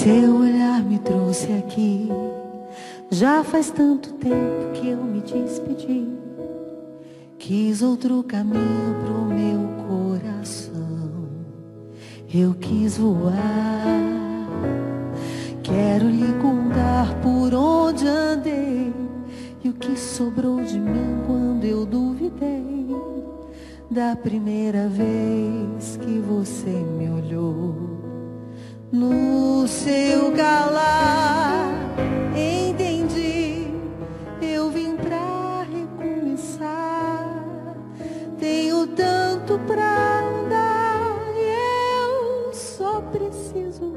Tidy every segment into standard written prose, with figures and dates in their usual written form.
Seu olhar me trouxe aqui. Já faz tanto tempo que eu me despedi. Quis outro caminho pro meu coração. Eu quis voar. Quero lhe contar por onde andei e o que sobrou de mim quando eu duvidei da primeira vez que você me olhou. No seu calar entendi, eu vim pra recomeçar. Tenho tanto pra andar e eu só preciso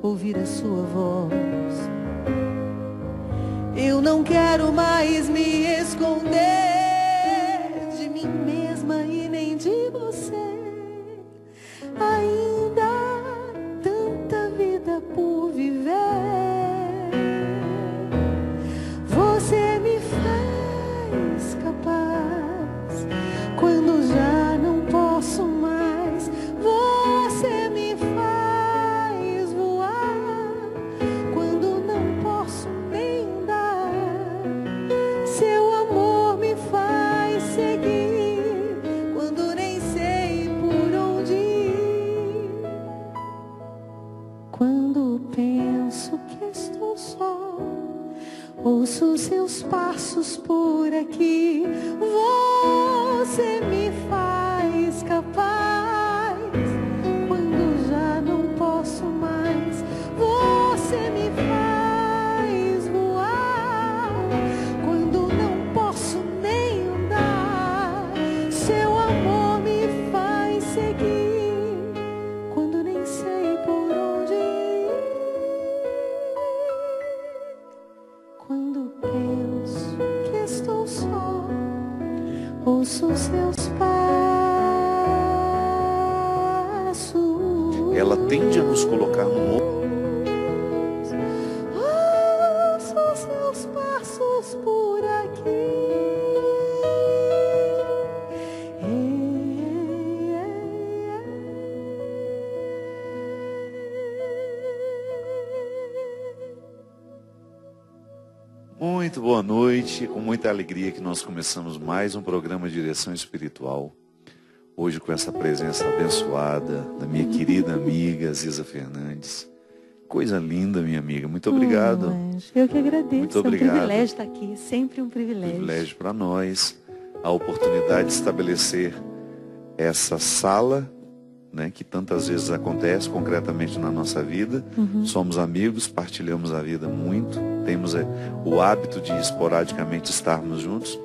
ouvir a sua voz. Eu não quero mais me esconder de mim mesma e nem de você. Ainda há tanta vida por viver. Você me faz capaz quando já não posso mais. Você me faz voar quando não posso nem andar. Seu amor me faz seguir quando nem sei por onde ir. Quando penso que estou só, ouço seus passos por aqui. Você me faz capaz quando já não posso mais. Você me faz voar quando não posso nem andar. Seu amor me faz seguir quando nem sei por onde ir. Quando penso que estou só, ouço seus passos. Ela tende a nos colocar num Ouço seus passos por aqui. Muito boa noite, com muita alegria que nós começamos mais um programa de Direção Espiritual. Hoje com essa presença abençoada da minha querida amiga Ziza Fernandes. Coisa linda, minha amiga. Muito obrigado. Anjo, eu que agradeço. Muito obrigado. É um privilégio estar aqui, sempre um privilégio. Privilégio para nós. A oportunidade de estabelecer essa sala, né, que tantas vezes acontece concretamente na nossa vida. Somos amigos, partilhamos a vida muito, temos o hábito de esporadicamente estarmos juntos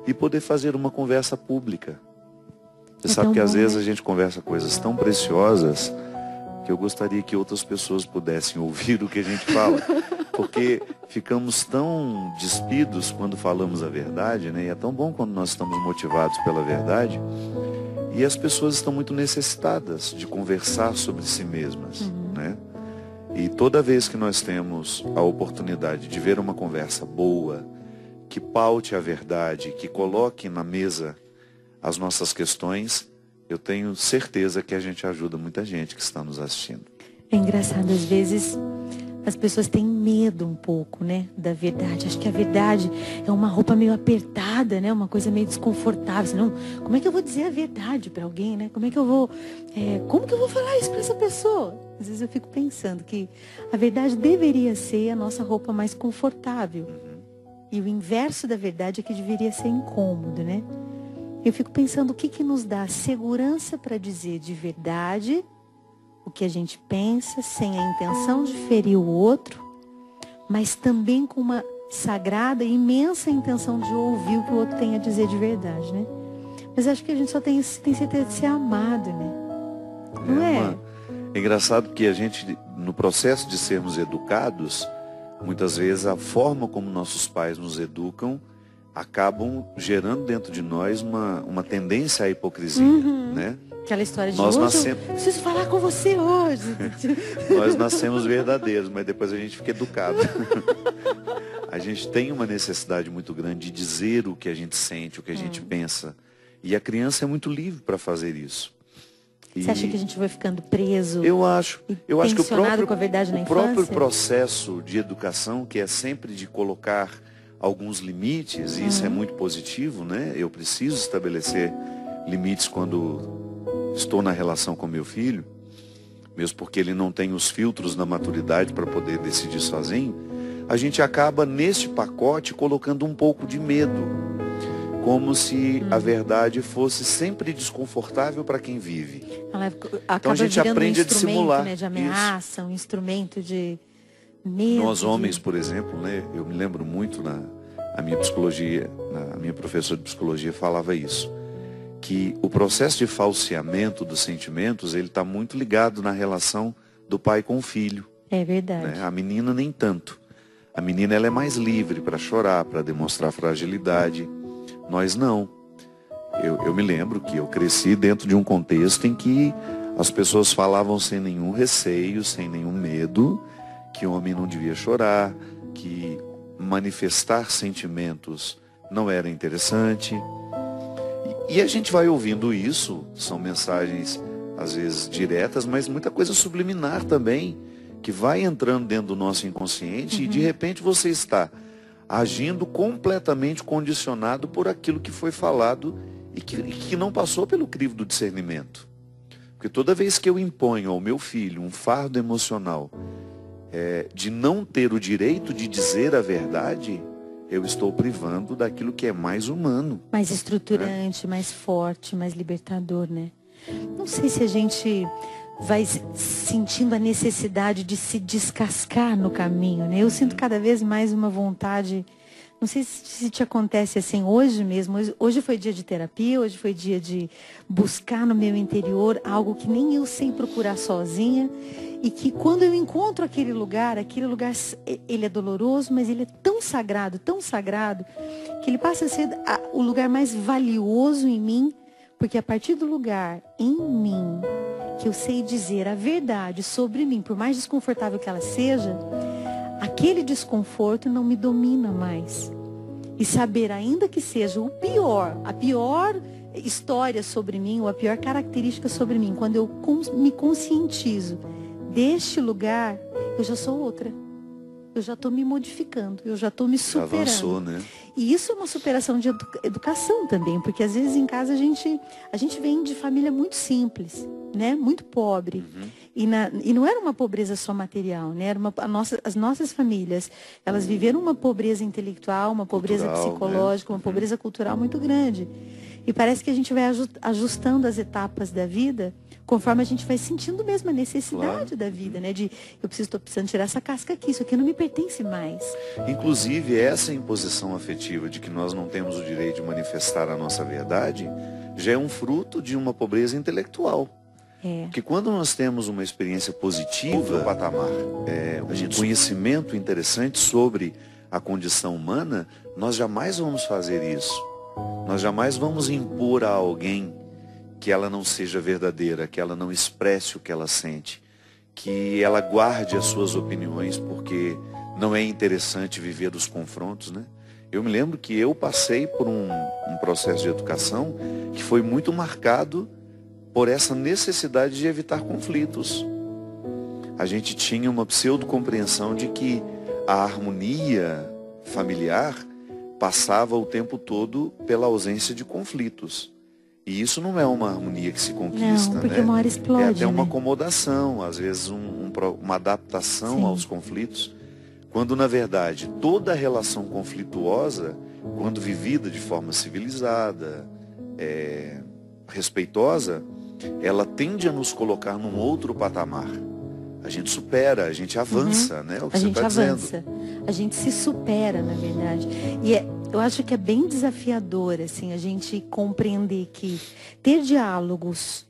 e poder fazer uma conversa pública. Você sabe que às vezes a gente conversa coisas tão preciosas que eu gostaria que outras pessoas pudessem ouvir o que a gente fala, porque ficamos tão despidos quando falamos a verdade, né? E é tão bom quando nós estamos motivados pela verdade. E as pessoas estão muito necessitadas de conversar sobre si mesmas, né? E toda vez que nós temos a oportunidade de ver uma conversa boa, que paute a verdade, que coloque na mesa as nossas questões, eu tenho certeza que a gente ajuda muita gente que está nos assistindo. É engraçado, às vezes as pessoas têm medo um pouco, né, da verdade. Acho que a verdade é uma roupa meio apertada, né, uma coisa meio desconfortável. Senão, como é que eu vou dizer a verdade para alguém, né? Como que eu vou falar isso para essa pessoa? Às vezes eu fico pensando que a verdade deveria ser a nossa roupa mais confortável. E o inverso da verdade é que deveria ser incômodo, né? Eu fico pensando o que nos dá segurança para dizer de verdade o que a gente pensa, sem a intenção de ferir o outro, mas também com uma sagrada e imensa intenção de ouvir o que o outro tem a dizer de verdade, né? Mas acho que a gente só tem certeza de ser amado, né? Não é? É engraçado que a gente, no processo de sermos educados, muitas vezes a forma como nossos pais nos educam acabam gerando dentro de nós uma tendência à hipocrisia, né? Aquela história de nós hoje, nascemos... eu preciso falar com você hoje. Nós nascemos verdadeiros, mas depois a gente fica educado. A gente tem uma necessidade muito grande de dizer o que a gente sente, o que a gente pensa. E a criança é muito livre para fazer isso. Você acha que a gente vai ficando preso? Eu acho que com a verdade na o próprio infância? processo de educação, que é sempre de colocar alguns limites, e isso é muito positivo, né? Eu preciso estabelecer limites quando estou na relação com meu filho, mesmo porque ele não tem os filtros da maturidade para poder decidir sozinho. A gente acaba neste pacote colocando um pouco de medo, como se a verdade fosse sempre desconfortável para quem vive. Então a gente aprende a dissimular, né, de ameaça, um instrumento de medo. Nós homens, por exemplo, né, eu me lembro muito a minha psicologia, a minha professora de psicologia falava isso, que o processo de falseamento dos sentimentos, ele está muito ligado na relação do pai com o filho. É verdade. Né? A menina nem tanto. A menina ela é mais livre para chorar, para demonstrar fragilidade. Nós não. Eu me lembro que eu cresci dentro de um contexto em que as pessoas falavam sem nenhum receio, sem nenhum medo, que o homem não devia chorar, que manifestar sentimentos não era interessante. E a gente vai ouvindo isso, são mensagens às vezes diretas, mas muita coisa subliminar também, que vai entrando dentro do nosso inconsciente e de repente você está agindo completamente condicionado por aquilo que foi falado e que não passou pelo crivo do discernimento. Porque toda vez que eu imponho ao meu filho um fardo emocional de não ter o direito de dizer a verdade, eu estou privando daquilo que é mais humano. Mais estruturante, né? Mais forte, mais libertador, né? Não sei se a gente vai sentindo a necessidade de se descascar no caminho, né? Eu sinto cada vez mais uma vontade, não sei se te acontece assim hoje mesmo, hoje foi dia de terapia, hoje foi dia de buscar no meu interior algo que nem eu sei procurar sozinha, e que quando eu encontro aquele lugar, ele é doloroso, mas ele é tão sagrado, que ele passa a ser o lugar mais valioso em mim, porque a partir do lugar em mim, que eu sei dizer a verdade sobre mim, por mais desconfortável que ela seja, aquele desconforto não me domina mais. E saber, ainda que seja a pior história sobre mim, ou a pior característica sobre mim, quando eu me conscientizo deste lugar, eu já sou outra. Eu já estou me modificando, eu já estou me superando. Já avançou, né? E isso é uma superação de educação também, porque às vezes em casa a gente vem de família muito simples, né? Muito pobre. E não era uma pobreza só material, né? Era as nossas famílias, elas viveram uma pobreza intelectual, uma pobreza psicológica, né? Uma pobreza cultural muito grande. E parece que a gente vai ajustando as etapas da vida conforme a gente vai sentindo mesmo a necessidade da vida, né? Eu estou precisando tirar essa casca aqui, isso aqui não me pertence mais. Inclusive, essa imposição afetiva de que nós não temos o direito de manifestar a nossa verdade, já é um fruto de uma pobreza intelectual. Porque quando nós temos uma experiência positiva, patamar, um conhecimento interessante sobre a condição humana, nós jamais vamos fazer isso. Nós jamais vamos impor a alguém que ela não seja verdadeira, que ela não expresse o que ela sente, que ela guarde as suas opiniões, porque não é interessante viver os confrontos, né? Eu me lembro que eu passei por um processo de educação que foi muito marcado por essa necessidade de evitar conflitos. A gente tinha uma pseudo-compreensão de que a harmonia familiar passava o tempo todo pela ausência de conflitos. E isso não é uma harmonia que se conquista, não, porque né? uma hora explode, é até uma né? acomodação, às vezes uma adaptação aos conflitos, quando na verdade toda relação conflituosa, quando vivida de forma civilizada, respeitosa, ela tende a nos colocar num outro patamar. A gente supera, a gente avança, né? É o que você está dizendo. A gente se supera, na verdade. E eu acho que é bem desafiador, assim, a gente compreender que ter diálogos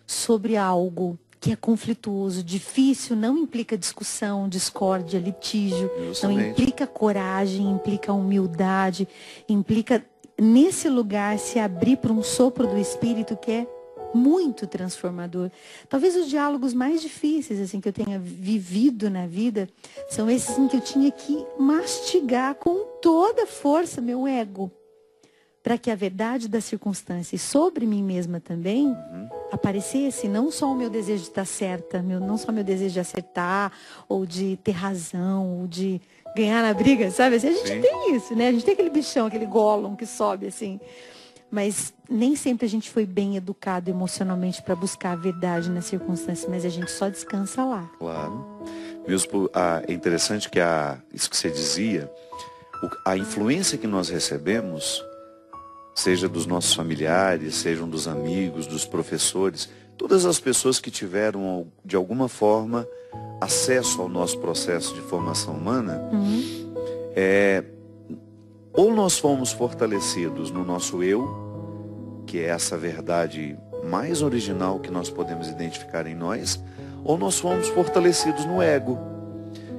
sobre algo que é conflituoso, difícil, não implica discussão, discórdia, litígio. Justamente. Não implica coragem, implica humildade, implica, nesse lugar, se abrir para um sopro do Espírito que é muito transformador. Talvez os diálogos mais difíceis assim que eu tenha vivido na vida são esses em que eu tinha que mastigar com toda a força meu ego, para que a verdade das circunstâncias sobre mim mesma também aparecesse não só o meu desejo de estar certa, não só o meu desejo de acertar, ou de ter razão, ou de ganhar na briga, sabe? Assim, a gente Sim. tem isso, né? A gente tem aquele bichão, aquele Gollum que sobe assim. Mas nem sempre a gente foi bem educado emocionalmente para buscar a verdade nas circunstâncias, mas a gente só descansa lá. Claro. Mesmo é interessante que isso que você dizia, a influência que nós recebemos, seja dos nossos familiares, sejam dos amigos, dos professores, todas as pessoas que tiveram, de alguma forma, acesso ao nosso processo de formação humana, ou nós fomos fortalecidos no nosso eu, que é essa verdade mais original que nós podemos identificar em nós, ou nós fomos fortalecidos no ego,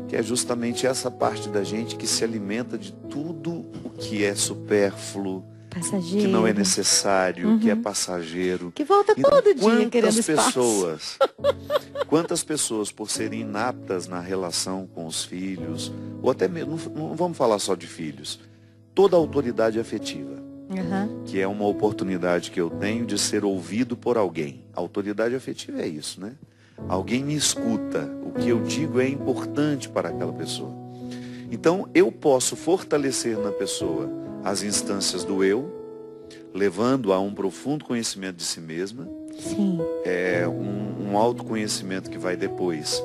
que é justamente essa parte da gente que se alimenta de tudo o que é supérfluo, passageiro, que não é necessário, que é passageiro. Que volta então, todo dia querendo espaço. Quantas pessoas, por serem inaptas na relação com os filhos, ou até mesmo, não vamos falar só de filhos, toda autoridade afetiva, que é uma oportunidade que eu tenho de ser ouvido por alguém. A autoridade afetiva é isso, né? Alguém me escuta, o que eu digo é importante para aquela pessoa. Então, eu posso fortalecer na pessoa as instâncias do eu, levando a um profundo conhecimento de si mesma. Sim. Um autoconhecimento que vai depois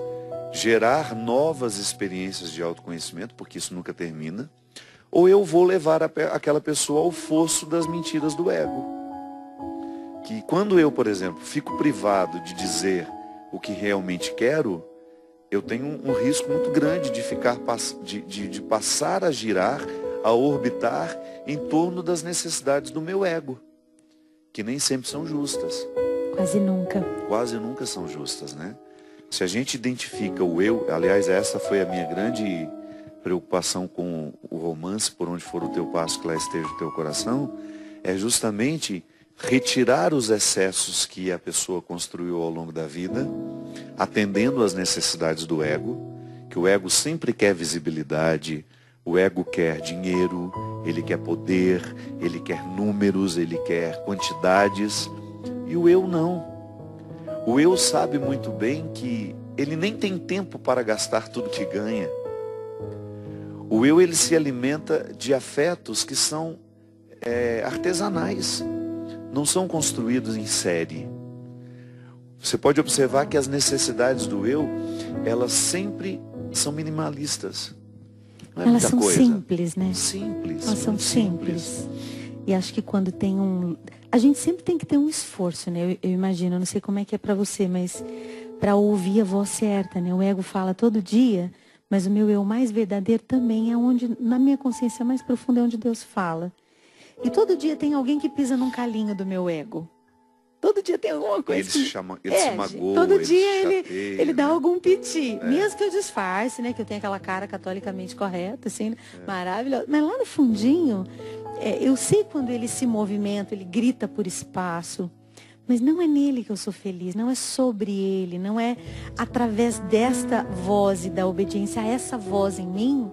gerar novas experiências de autoconhecimento, porque isso nunca termina. Ou eu vou levar aquela pessoa ao fosso das mentiras do ego. Que quando eu, por exemplo, fico privado de dizer o que realmente quero, eu tenho um risco muito grande de passar a girar, a orbitar em torno das necessidades do meu ego, que nem sempre são justas. Quase nunca. Quase nunca são justas, né? Se a gente identifica o eu, aliás, essa foi a minha grande preocupação com o romance, Por Onde For o Teu Passo, que lá esteja o teu coração, é justamente retirar os excessos que a pessoa construiu ao longo da vida, atendendo às necessidades do ego, que o ego sempre quer visibilidade, o ego quer dinheiro, ele quer poder, ele quer números, ele quer quantidades, e o eu não. O eu sabe muito bem que ele nem tem tempo para gastar tudo que ganha. O eu, ele se alimenta de afetos que são artesanais, não são construídos em série. Você pode observar que as necessidades do eu, elas sempre são minimalistas. Não é elas muita são coisa. simples, né? Simples. Elas são simples. E acho que quando tem a gente sempre tem que ter um esforço, né? Eu imagino, eu não sei como é que é para você, mas para ouvir a voz certa, né? O ego fala todo dia, mas o meu eu mais verdadeiro também é onde, na minha consciência mais profunda, é onde Deus fala. E todo dia tem alguém que pisa num calinho do meu ego. Todo dia tem alguma coisa. Ele se magoa. Todo dia ele dá algum piti. É. Mesmo que eu disfarce, né? Que eu tenho aquela cara catolicamente correta, assim, maravilhosa. Mas lá no fundinho, eu sei quando ele se movimenta, ele grita por espaço. Mas não é nele que eu sou feliz, não é sobre ele, não é através desta voz e da obediência a essa voz em mim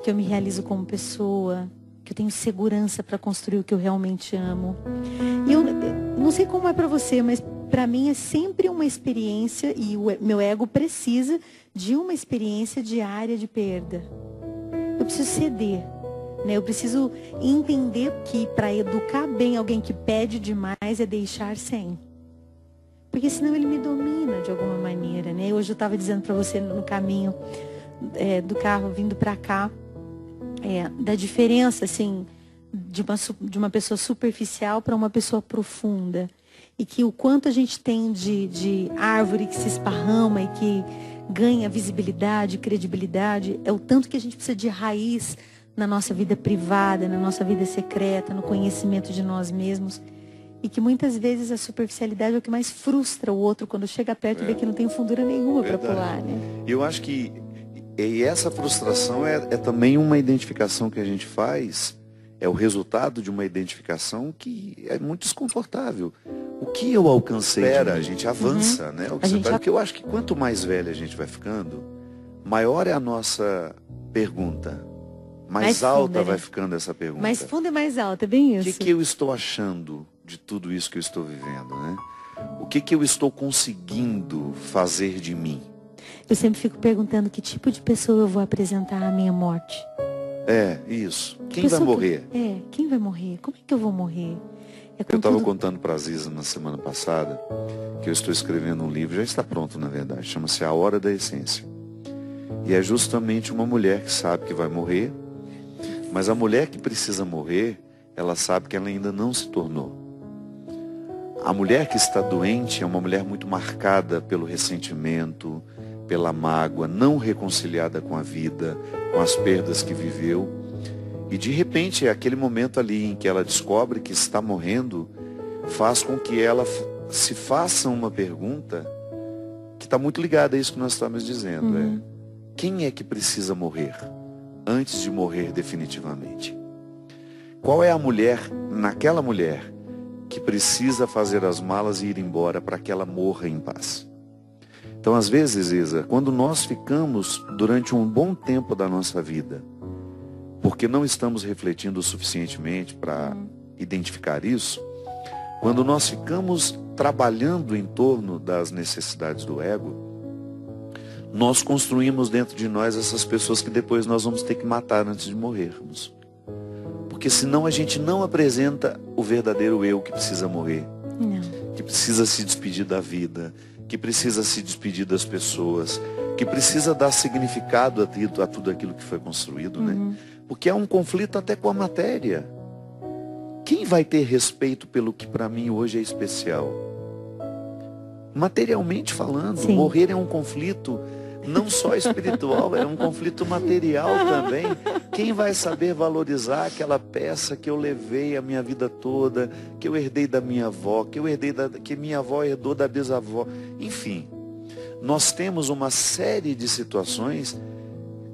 que eu me realizo como pessoa, que eu tenho segurança para construir o que eu realmente amo. E eu não sei como é para você, mas para mim é sempre uma experiência, e o meu ego precisa de uma experiência diária de perda. Eu preciso ceder, né? Eu preciso entender que para educar bem alguém que pede demais é deixar sem. Porque senão ele me domina de alguma maneira, né? Hoje eu estava dizendo para você no caminho do carro vindo para cá, da diferença, assim, de uma pessoa superficial para uma pessoa profunda. E que o quanto a gente tem de árvore que se esparrama e que ganha visibilidade, credibilidade, é o tanto que a gente precisa de raiz na nossa vida privada, na nossa vida secreta, no conhecimento de nós mesmos. E que muitas vezes a superficialidade é o que mais frustra o outro quando chega perto e vê que não tem fundura nenhuma para pular, né? Eu acho que essa frustração é também uma identificação que a gente faz, é o resultado de uma identificação que é muito desconfortável. O que eu alcancei? A gente avança, né? Porque eu acho que quanto mais velho a gente vai ficando, maior é a nossa pergunta. Mais alta vai ficando essa pergunta. Mais funda e mais alta, é bem isso. O que eu estou achando de tudo isso que eu estou vivendo, né? que eu estou conseguindo fazer de mim? Eu sempre fico perguntando que tipo de pessoa eu vou apresentar à minha morte. É, isso. Quem vai morrer? Quem vai morrer? Como é que eu vou morrer? Eu estava contando para a Ziza na semana passada que eu estou escrevendo um livro, já está pronto na verdade, chama-se A Hora da Essência. E é justamente uma mulher que sabe que vai morrer, mas a mulher que precisa morrer, ela sabe que ela ainda não se tornou. A mulher que está doente é uma mulher muito marcada pelo ressentimento, pela mágoa, não reconciliada com a vida, com as perdas que viveu. E de repente, aquele momento ali em que ela descobre que está morrendo, faz com que ela se faça uma pergunta que está muito ligada a isso que nós estamos dizendo. Quem é que precisa morrer antes de morrer definitivamente? Qual é a mulher, naquela mulher, que precisa fazer as malas e ir embora para que ela morra em paz? Então, às vezes, Isa, quando nós ficamos durante um bom tempo da nossa vida, porque não estamos refletindo suficientemente para identificar isso, quando nós ficamos trabalhando em torno das necessidades do ego, nós construímos dentro de nós essas pessoas que depois nós vamos ter que matar antes de morrermos. Porque senão a gente não apresenta o verdadeiro eu que precisa morrer. Não. Que precisa se despedir da vida, que precisa se despedir das pessoas, que precisa dar significado a tudo aquilo que foi construído, né? Porque é um conflito até com a matéria. Quem vai ter respeito pelo que para mim hoje é especial? Materialmente falando, Sim. Morrer é um conflito não só espiritual, é um conflito material também. Quem vai saber valorizar aquela peça que eu levei a minha vida toda, que eu herdei da minha avó, que minha avó herdou da bisavó? Enfim, nós temos uma série de situações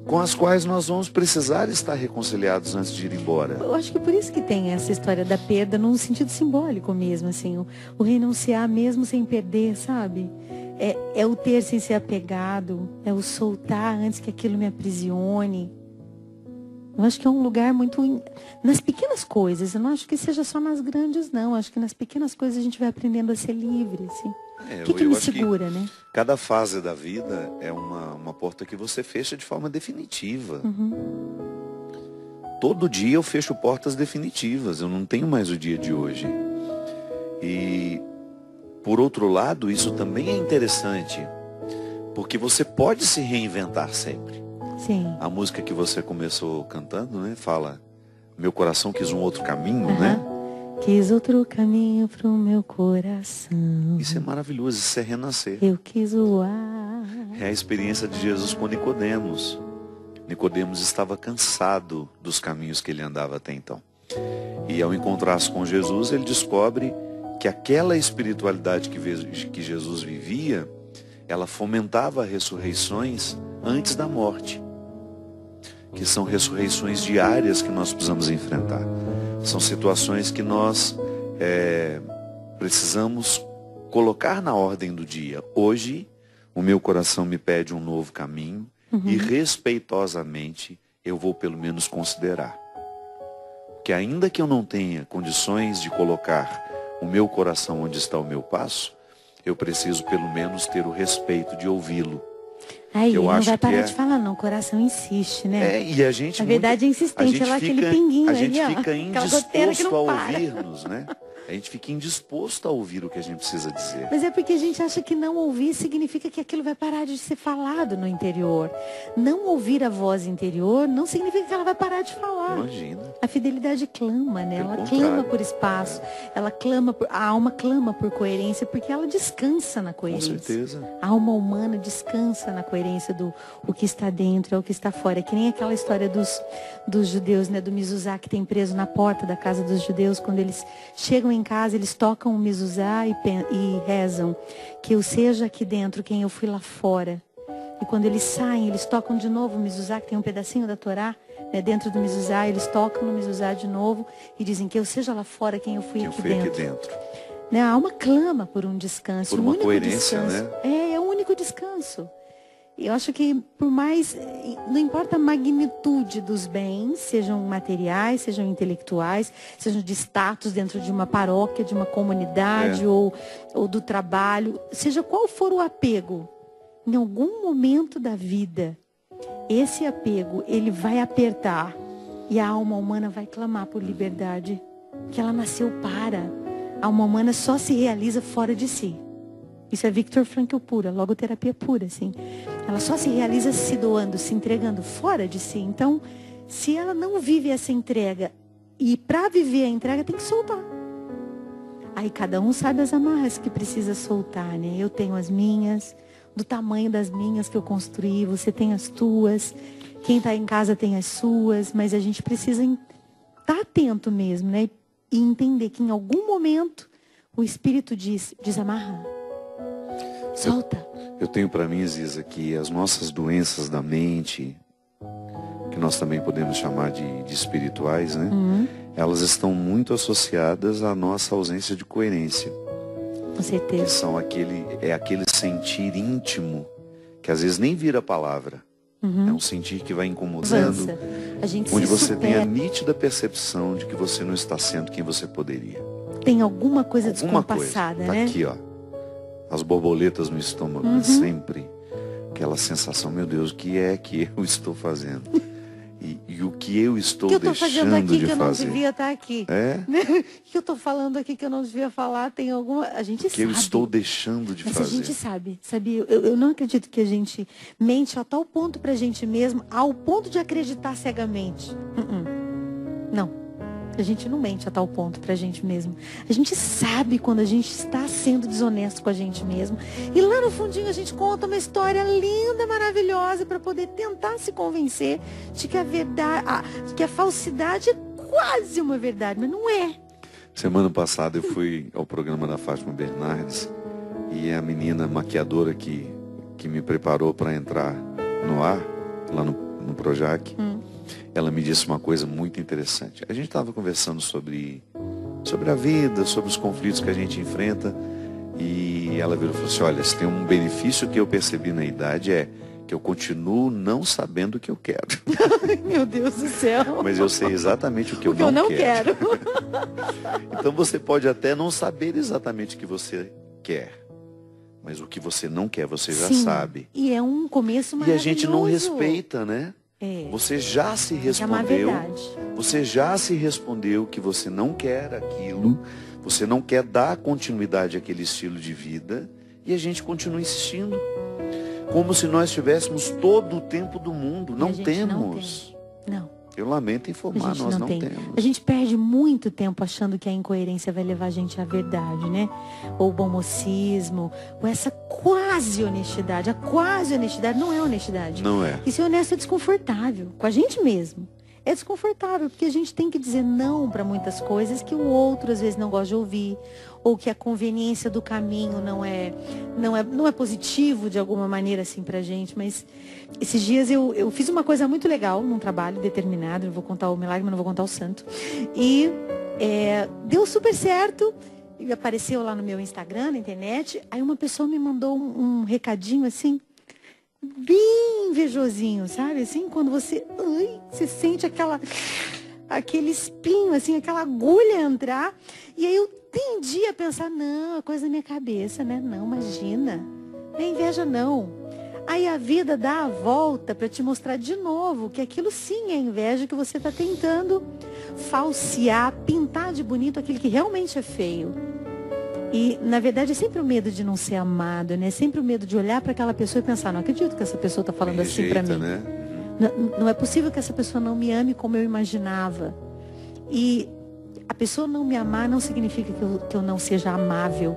com as quais nós vamos precisar estar reconciliados antes de ir embora. Eu acho que por isso que tem essa história da perda num sentido simbólico mesmo, assim, o renunciar mesmo sem perder, sabe? É o ter sem ser apegado, é o soltar antes que aquilo me aprisione. Eu acho que é um lugar muito... nas pequenas coisas, eu não acho que seja só nas grandes, não. Eu acho que nas pequenas coisas a gente vai aprendendo a ser livre, assim. O que me segura, né? Cada fase da vida é uma porta que você fecha de forma definitiva. Todo dia eu fecho portas definitivas. Eu não tenho mais o dia de hoje. E, por outro lado, isso também é interessante. Porque você pode se reinventar sempre. Sim. A música que você começou cantando, né? Fala, meu coração quis um outro caminho, né? Quis outro caminho pro meu coração. Isso é maravilhoso, isso é renascer. Eu quis voar. É a experiência de Jesus com Nicodemos. Nicodemos estava cansado dos caminhos que ele andava até então. E ao encontrar-se com Jesus, ele descobre que aquela espiritualidade que Jesus vivia, ela fomentava ressurreições antes da morte. Que são ressurreições diárias que nós precisamos enfrentar. São situações que nós precisamos colocar na ordem do dia. Hoje, o meu coração me pede um novo caminho e respeitosamente eu vou pelo menos considerar. Que ainda que eu não tenha condições de colocar o meu coração onde está o meu passo, eu preciso pelo menos ter o respeito de ouvi-lo. Aí, ele não vai parar de falar, não. O coração insiste, né? E a gente... A verdade é insistente, é lá aquele pinguinho ali, ó. A gente fica indisposto a para. ouvir-nos, né? A gente fica indisposto a ouvir o que a gente precisa dizer. Mas é porque a gente acha que não ouvir significa que aquilo vai parar de ser falado no interior. Não ouvir a voz interior não significa que ela vai parar de falar. Imagina. A fidelidade clama, né? Ela clama por espaço. Ela clama a alma clama por coerência, porque ela descansa na coerência. Com certeza. A alma humana descansa na coerência do o que está dentro, é o que está fora. É que nem aquela história dos judeus, né? Do mezuzá que tem preso na porta da casa dos judeus, quando eles chegam em casa, eles tocam o mezuzá e rezam que eu seja aqui dentro quem eu fui lá fora. E quando eles saem, eles tocam de novo o mezuzá, que tem um pedacinho da Torá, né, dentro do mezuzá, eles tocam no mezuzá de novo e dizem que eu seja lá fora quem eu fui aqui dentro. Né, a alma clama por um descanso. Por uma coerência, descanso, né? É o único descanso. Eu acho que por mais, não importa a magnitude dos bens, sejam materiais, sejam intelectuais, sejam de status dentro de uma paróquia, de uma comunidade ou do trabalho, seja qual for o apego, em algum momento da vida, esse apego, ele vai apertar e a alma humana vai clamar por liberdade, que ela nasceu para. A alma humana só se realiza fora de si. Isso é Viktor Frankl pura, logoterapia pura, assim. Ela só se realiza se doando, se entregando fora de si. Então, se ela não vive essa entrega, e para viver a entrega tem que soltar. Aí cada um sabe as amarras que precisa soltar, né? Eu tenho as minhas, do tamanho das minhas que eu construí, você tem as tuas, quem está em casa tem as suas, mas a gente precisa estar atento mesmo, né? E entender que em algum momento o Espírito diz, desamarra. Solta. Eu tenho para mim, Ziza, que as nossas doenças da mente, que nós também podemos chamar de espirituais, né? Elas estão muito associadas à nossa ausência de coerência. Com certeza. Que são aquele sentir íntimo, que às vezes nem vira palavra. É um sentir que vai incomodando, a gente onde você supera. tem a nítida percepção de que você não está sendo quem você poderia. Tem alguma coisa descompassada, tá, né? Aqui, ó. As borboletas no estômago, sempre aquela sensação, meu Deus, o que é que eu estou fazendo? E o que eu estou deixando de fazer? O que eu estou fazendo aqui que eu não devia estar aqui? O que eu estou falando aqui que eu não devia falar? Tem alguma... A gente sabe. O que eu estou deixando de fazer? Mas a gente sabe. Eu não acredito que a gente mente a tal ponto pra gente mesmo, ao ponto de acreditar cegamente. Não. A gente não mente a tal ponto pra gente mesmo. A gente sabe quando a gente está sendo desonesto com a gente mesmo. E lá no fundinho a gente conta uma história linda, maravilhosa, para poder tentar se convencer de que a verdade, que a falsidade é quase uma verdade, mas não é. Semana passada eu fui ao programa da Fátima Bernardes e a menina maquiadora que me preparou para entrar no ar, lá no Projac, ela me disse uma coisa muito interessante. A gente estava conversando sobre a vida, sobre os conflitos que a gente enfrenta, e ela virou e falou assim, olha, se tem um benefício que eu percebi na idade é que eu continuo não sabendo o que eu quero. Meu Deus do céu. Mas eu sei exatamente o que eu não quero. Então você pode até não saber exatamente o que você quer, mas o que você não quer, você já sabe. E é um começo maravilhoso. E a gente não respeita, né? Você já se respondeu. Você já se respondeu que você não quer aquilo. Você não quer dar continuidade àquele estilo de vida. E a gente continua insistindo. Como se nós tivéssemos todo o tempo do mundo. Não temos. Não. Eu lamento informar, nós não temos. A gente perde muito tempo achando que a incoerência vai levar a gente à verdade, né? Ou o bom mocismo, ou essa quase honestidade. A quase honestidade não é honestidade. Não é. E ser honesto é desconfortável, com a gente mesmo. É desconfortável, porque a gente tem que dizer não para muitas coisas que o outro às vezes não gosta de ouvir, ou que a conveniência do caminho não é positivo de alguma maneira assim pra gente. Mas esses dias eu fiz uma coisa muito legal num trabalho determinado, não vou contar o milagre, mas não vou contar o santo. E deu super certo, e apareceu lá no meu Instagram, na internet, aí uma pessoa me mandou um recadinho assim, bem invejosinho, sabe? Assim, quando você sente aquele espinho, assim, aquela agulha entrar. E aí eu tendi a pensar, não, é coisa da minha cabeça, né? Não, imagina. Não é inveja, não. Aí a vida dá a volta para te mostrar de novo que aquilo sim é inveja, que você está tentando falsear, pintar de bonito aquilo que realmente é feio. E, na verdade, é sempre o medo de não ser amado, né? É sempre o medo de olhar para aquela pessoa e pensar, não acredito que essa pessoa está falando assim para mim. Né? Não é possível que essa pessoa não me ame como eu imaginava. E a pessoa não me amar não significa que eu não seja amável.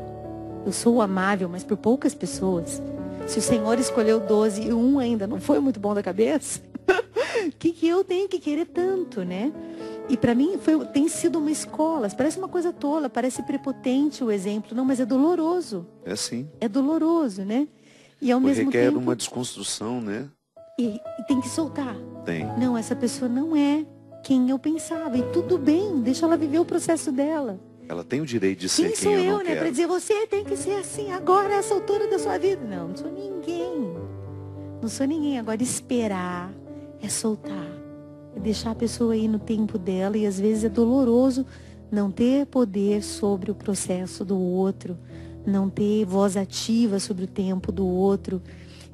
Eu sou amável, mas por poucas pessoas. Se o Senhor escolheu 12 e um ainda não foi muito bom da cabeça, que eu tenho que querer tanto, né? E para mim tem sido uma escola. Parece uma coisa tola, parece prepotente o exemplo. Não, mas é doloroso. É sim. É doloroso, né? E ao mesmo requer tempo... uma desconstrução, né? E tem que soltar. Tem. Não, essa pessoa não é quem eu pensava. E tudo bem, deixa ela viver o processo dela. Ela tem o direito de ser quem quem sou eu eu, não né? quero. Para dizer, você tem que ser assim agora, essa altura da sua vida. Não sou ninguém. Não sou ninguém. Agora, esperar é soltar. É deixar a pessoa ir no tempo dela. E às vezes é doloroso não ter poder sobre o processo do outro. Não ter voz ativa sobre o tempo do outro.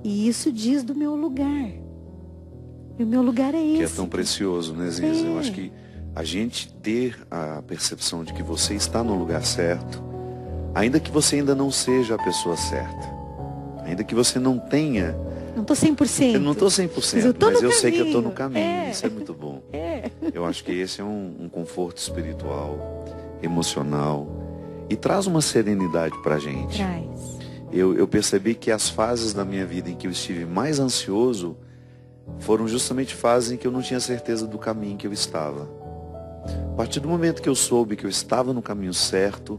E isso diz do meu lugar. E o meu lugar é esse. Que é tão precioso, né, Ziza? Eu acho que a gente ter a percepção de que você está no lugar certo, ainda que você ainda não seja a pessoa certa, ainda que você não tenha... Não estou 100%. Eu não estou 100%, mas eu sei que eu estou no caminho. Isso é muito bom. Eu acho que esse é um conforto espiritual, emocional, e traz uma serenidade para a gente. Traz. Eu percebi que as fases da minha vida em que eu estive mais ansioso foram justamente fases em que eu não tinha certeza do caminho que eu estava. A partir do momento que eu soube que eu estava no caminho certo,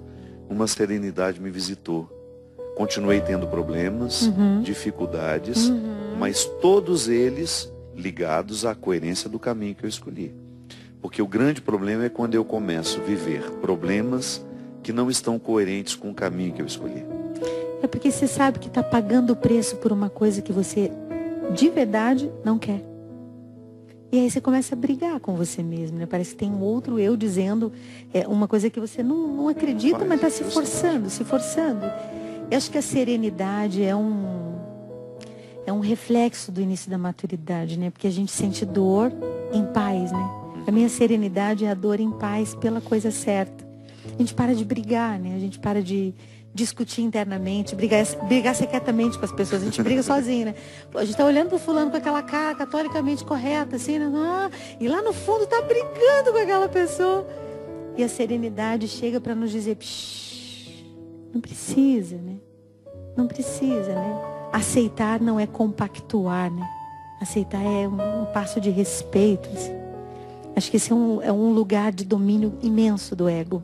uma serenidade me visitou. Continuei tendo problemas, dificuldades, mas todos eles ligados à coerência do caminho que eu escolhi. Porque o grande problema é quando eu começo a viver problemas que não estão coerentes com o caminho que eu escolhi. É porque você sabe que está pagando o preço por uma coisa que você de verdade não quer. E aí você começa a brigar com você mesmo, né? Parece que tem um outro eu dizendo uma coisa que você não acredita, mas está se forçando. Eu acho que a serenidade é um reflexo do início da maturidade, né? Porque a gente sente dor em paz, né? A minha serenidade é a dor em paz pela coisa certa. A gente para de brigar, né? A gente para de discutir internamente, brigar secretamente com as pessoas. A gente briga sozinho, né? Pô, a gente tá olhando pro fulano com aquela cara catolicamente correta, assim, né? E lá no fundo tá brigando com aquela pessoa. E a serenidade chega para nos dizer, não precisa, né? Não precisa, né? Aceitar não é compactuar, né? Aceitar é um passo de respeito, assim. Acho que esse é um lugar de domínio imenso do ego.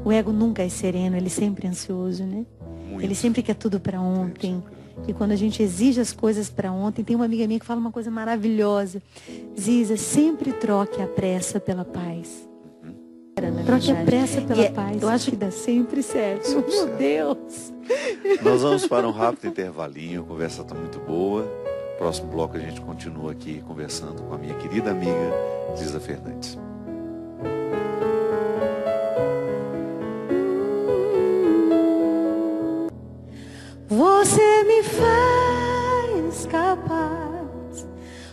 O ego nunca é sereno, ele sempre é ansioso, né? Muito. Ele sempre quer tudo para ontem. E quando a gente exige as coisas para ontem, tem uma amiga minha que fala uma coisa maravilhosa. Ziza, sempre troque a pressa pela paz. Troque a pressa pela paz. Eu acho que dá sempre certo. Meu Deus! Nós vamos para um rápido intervalinho, a conversa está muito boa. Próximo bloco a gente continua aqui conversando com a minha querida amiga Ziza Fernandes. Você me faz capaz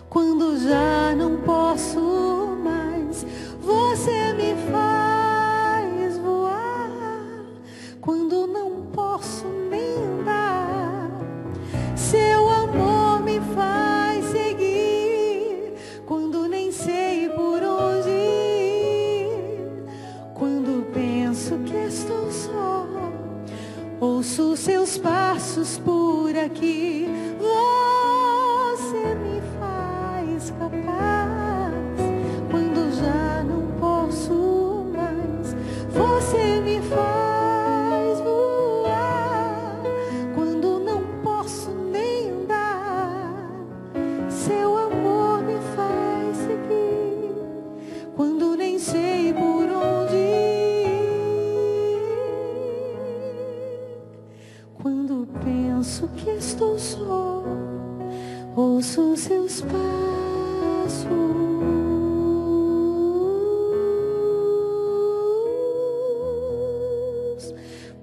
quando já não posso mais. Você me faz voar quando não posso nem andar. Seu amor me faz seguir quando nem sei por onde ir. Quando penso que estou só, ouço seus passos por aqui. Você me faz capaz quando já não posso mais. Você me faz voar quando não posso nem andar. Seu amor me faz seguir quando nem sei por onde ir. Quando penso que estou só, ouço seus passos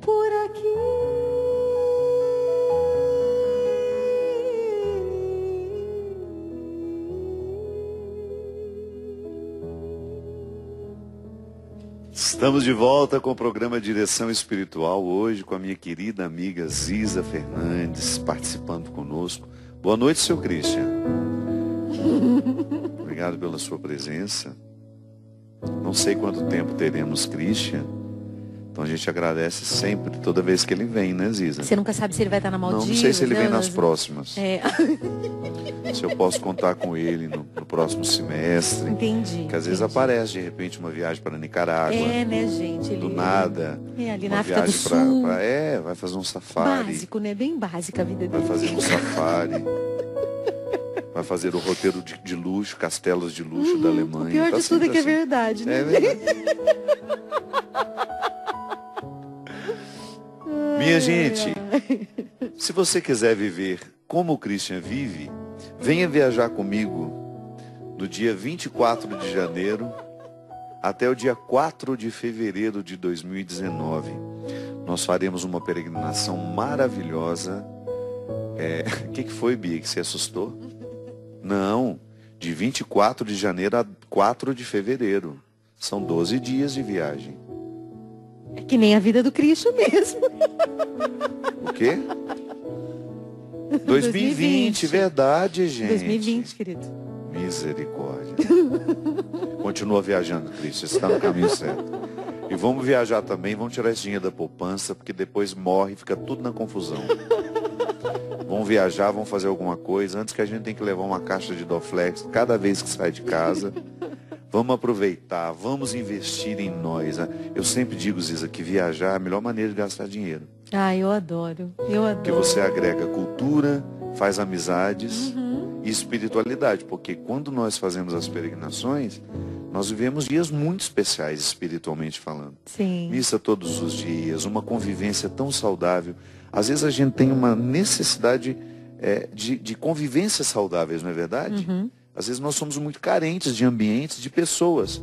por aqui. Estamos de volta com o programa Direção Espiritual, hoje com a minha querida amiga Ziza Fernandes, participando conosco. Boa noite, seu Christian. Obrigado pela sua presença. Não sei quanto tempo teremos Christian, então a gente agradece sempre, toda vez que ele vem, né, Ziza? Você nunca sabe se ele vai estar na Maldivas. Não sei se ele vem nas próximas. É. Se eu posso contar com ele no próximo semestre. Entendi. Que às vezes aparece, de repente, uma viagem para Nicarágua. É, né, gente? Do nada. Ali uma na África do viagem Sul. vai fazer um safari. Básico, né? Bem básica a vida dele. Vai fazer um safari. Vai fazer o roteiro de luxo, castelos de luxo da Alemanha. O pior Tá de tudo é que é assim. verdade, né? É verdade. Minha gente, se você quiser viver como o Christian vive, Venha viajar comigo do dia 24 de janeiro até o dia 4 de fevereiro de 2019. Nós faremos uma peregrinação maravilhosa. O que foi, Bia, que você assustou? Não, de 24 de janeiro a 4 de fevereiro. São 12 dias de viagem. É que nem a vida do Cristo mesmo. O quê? 2020, verdade, gente. 2020, querido. Misericórdia. Continua viajando, Cristo, você está no caminho certo. E vamos viajar também, vamos tirar esse dinheiro da poupança, porque depois morre e fica tudo na confusão. Vamos viajar, vamos fazer alguma coisa, antes que a gente tem que levar uma caixa de Dorflex cada vez que sai de casa. Vamos aproveitar, vamos investir em nós. Eu sempre digo, Ziza, que viajar é a melhor maneira de gastar dinheiro. Ah, eu adoro, eu adoro. Porque você agrega cultura, faz amizades e espiritualidade. Porque quando nós fazemos as peregrinações, nós vivemos dias muito especiais, espiritualmente falando. Sim. Missa todos os dias, uma convivência tão saudável. Às vezes a gente tem uma necessidade de convivências saudáveis, não é verdade? Às vezes nós somos muito carentes de ambientes, de pessoas.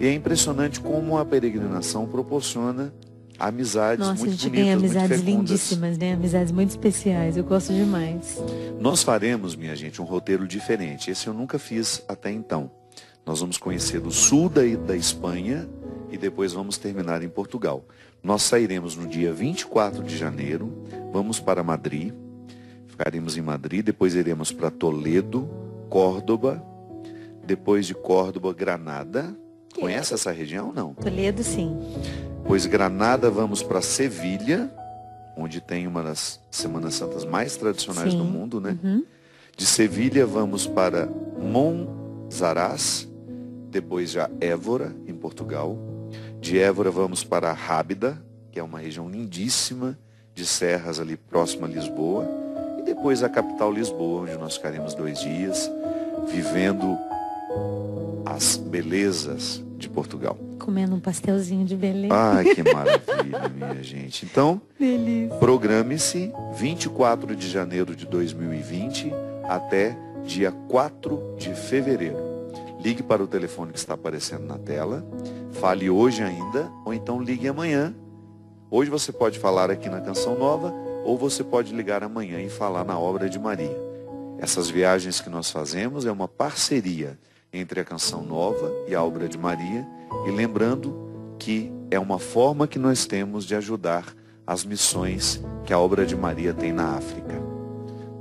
E é impressionante como a peregrinação proporciona amizades muito bonitas, a gente ganha amizades muito fecundas. lindíssimas, né? Amizades muito especiais, eu gosto demais. Nós faremos, minha gente, um roteiro diferente. Esse eu nunca fiz até então. Nós vamos conhecer o sul da Espanha e depois vamos terminar em Portugal. Nós sairemos no dia 24 de janeiro, vamos para Madrid, ficaremos em Madrid, depois iremos para Toledo, Córdoba, depois de Córdoba, Granada. Conhece essa região ou não? Toledo, sim. Depois Granada, vamos para Sevilha, onde tem uma das Semanas Santas mais tradicionais do mundo, né? De Sevilha vamos para Monsaraz, depois já Évora, em Portugal. De Évora vamos para Rábida, que é uma região lindíssima, de serras ali próxima a Lisboa. E depois a capital Lisboa, onde nós ficaremos 2 dias, vivendo as belezas de Portugal. Comendo um pastelzinho de Belém. Ai, que maravilha, minha gente. Então, programe-se 24 de janeiro de 2020 até dia 4 de fevereiro. Ligue para o telefone que está aparecendo na tela. Fale hoje ainda, ou então ligue amanhã. Hoje você pode falar aqui na Canção Nova, ou você pode ligar amanhã e falar na Obra de Maria. Essas viagens que nós fazemos é uma parceria entre a Canção Nova e a Obra de Maria. E lembrando que é uma forma que nós temos de ajudar as missões que a Obra de Maria tem na África.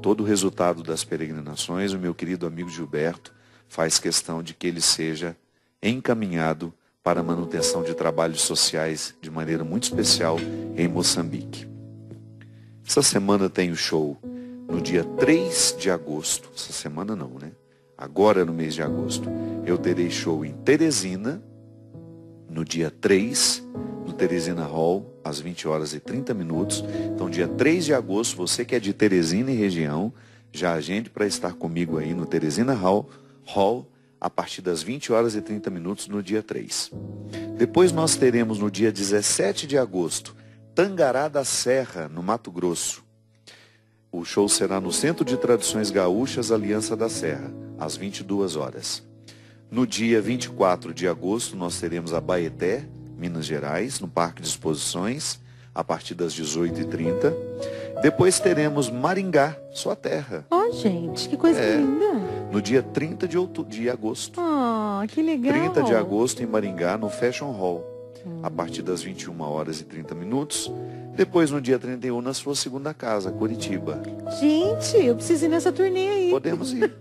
Todo o resultado das peregrinações, o meu querido amigo Gilberto faz questão de que ele seja encaminhado para a manutenção de trabalhos sociais de maneira muito especial em Moçambique. Essa semana tem o show no dia 3 de agosto. Essa semana não, né? Agora no mês de agosto. Eu terei show em Teresina, no dia 3, no Teresina Hall, às 20 horas e 30 minutos. Então, dia 3 de agosto, você que é de Teresina e região, já agende para estar comigo aí no Teresina Hall, a partir das 20 horas e 30 minutos no dia 3. Depois nós teremos no dia 17 de agosto, Tangará da Serra, no Mato Grosso. O show será no Centro de Tradições Gaúchas Aliança da Serra, às 22 horas. No dia 24 de agosto, nós teremos Abaeté, Minas Gerais, no Parque de Exposições, a partir das 18h30. Depois teremos Maringá, sua terra. Ó, gente, que coisa linda. No dia 30 de agosto. Que legal. 30 de agosto em Maringá, no Fashion Hall, a partir das 21 horas e 30 minutos. Depois, no dia 31, na sua segunda casa, Curitiba. Gente, eu preciso ir nessa turnê aí. Podemos ir.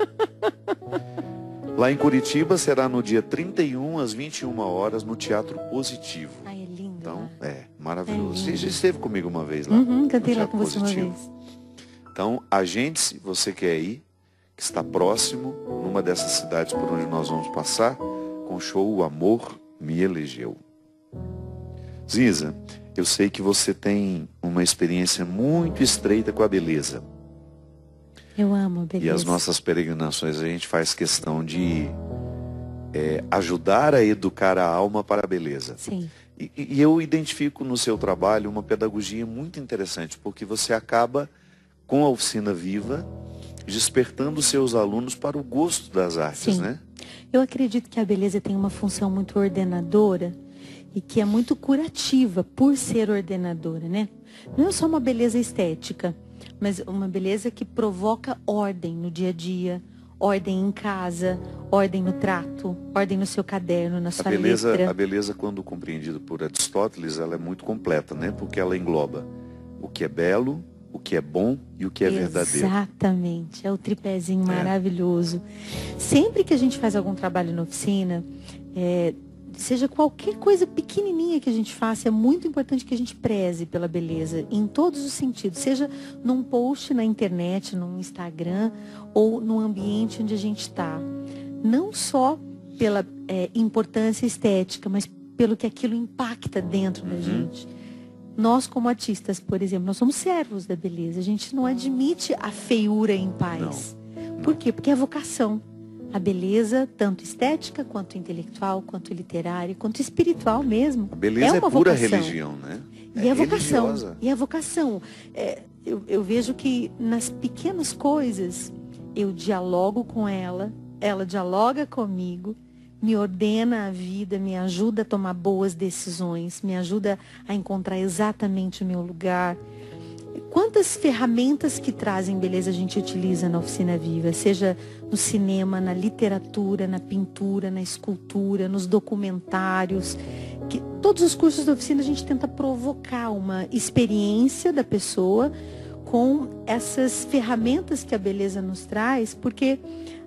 Lá em Curitiba será no dia 31, às 21 horas, no Teatro Positivo. Ai, é lindo. Então, né? maravilhoso. Você já esteve comigo uma vez lá? Cantei lá com você uma vez. Então, agende-se, você quer ir, que está próximo, numa dessas cidades por onde nós vamos passar, com o show O Amor Me Elegeu. Ziza, eu sei que você tem uma experiência muito estreita com a beleza. Eu amo a beleza. E as nossas peregrinações, a gente faz questão de ajudar a educar a alma para a beleza. Sim. E eu identifico no seu trabalho uma pedagogia muito interessante, porque você acaba, com a oficina viva, despertando seus alunos para o gosto das artes, Sim. né? Eu acredito que a beleza tem uma função muito ordenadora e que é muito curativa por ser ordenadora, né? Não é só uma beleza estética, mas uma beleza que provoca ordem no dia a dia, ordem em casa, ordem no trato, ordem no seu caderno, na sua letra. A beleza, quando compreendida por Aristóteles, ela é muito completa, né? Porque ela engloba o que é belo, o que é bom e o que é verdadeiro. Exatamente, é o tripézinho maravilhoso. Sempre que a gente faz algum trabalho na oficina, seja qualquer coisa pequenininha que a gente faça, é muito importante que a gente preze pela beleza, em todos os sentidos. Seja num post na internet, num Instagram, ou no ambiente onde a gente está. Não só pela importância estética, mas pelo que aquilo impacta dentro da gente. Nós, como artistas, por exemplo, nós somos servos da beleza. A gente não admite a feiura em paz. Não. Por quê? Porque é vocação. A beleza, tanto estética, quanto intelectual, quanto literária, quanto espiritual mesmo. A beleza é uma pura vocação. religião, né? E é vocação. Religiosa. E é vocação. Eu vejo que nas pequenas coisas eu dialogo com ela dialoga comigo, me ordena a vida, me ajuda a tomar boas decisões, me ajuda a encontrar exatamente o meu lugar. Quantas ferramentas que trazem beleza a gente utiliza na Oficina Viva, seja no cinema, na literatura, na pintura, na escultura, nos documentários. Todos os cursos da oficina a gente tenta provocar uma experiência da pessoa com essas ferramentas que a beleza nos traz, porque